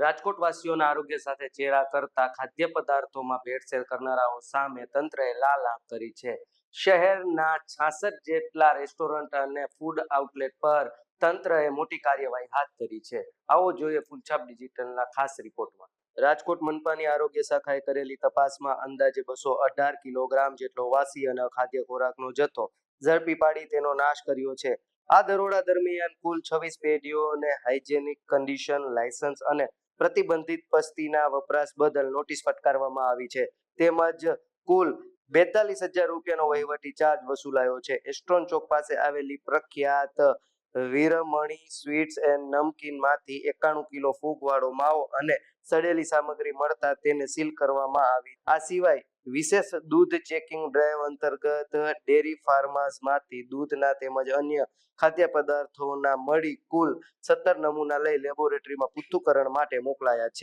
રાજકોટ વાસીઓના આરોગ્ય સાથે ચેડા કરતા ખાદ્ય પદાર્થોમાં ભેળસેળ કરનારાઓ સામે તંત્રએ લાલ આંખ કરી છે. શહેરના 66 જેટલા રેસ્ટોરન્ટ અને ફૂડ આઉટલેટ પર તંત્રએ મોટી કાર્યવાહી હાથ ધરી છે. આવો જોઈએ ફૂલછાપ ડિજિટલના ખાસ રિપોર્ટમાં. રાજકોટ મનપાની આરોગ્ય શાખાએ કરેલી તપાસમાં અંદાજે 218 કિલોગ્રામ જેટલો વાસી અને અખાદ્ય ખોરાકનો જથ્થો ઝડપી પાડી તેનો નાશ કર્યો છે. આ દરોડા દરમિયાન કુલ 26 પેઢીઓને હાઇજેનિક કન્ડિશન લાયસન્સ અને પ્રતિબંધિત પસ્તીના વપરાશ બદલ નોટિસ ફટકારવામાં આવી છે. તેમજ કુલ 42,000 રૂપિયાનો વહીવટી ચાર્જ વસૂલાયો છે. એસ્ટ્રોન ચોક પાસે આવેલી પ્રખ્યાત વીરમણી સ્વીટ્સ એન્ડ નમકીનમાંથી 91 કિલો ફૂગવાળો માવો અને સડેલી સામગ્રી મળતા તેને સીલ કરવામાં આવી. આ સિવાય વિશેષ દૂધ ચેકિંગ ડ્રાઈવ અંતર્ગત ડેરી ફાર્મર્સમાંથી દૂધના તેમજ અન્ય ખાદ્ય પદાર્થોના મળી કુલ 17 નમૂના લઈ લેબોરેટરીમાં પૃથ્થકરણ માટે મોકલાયા છે.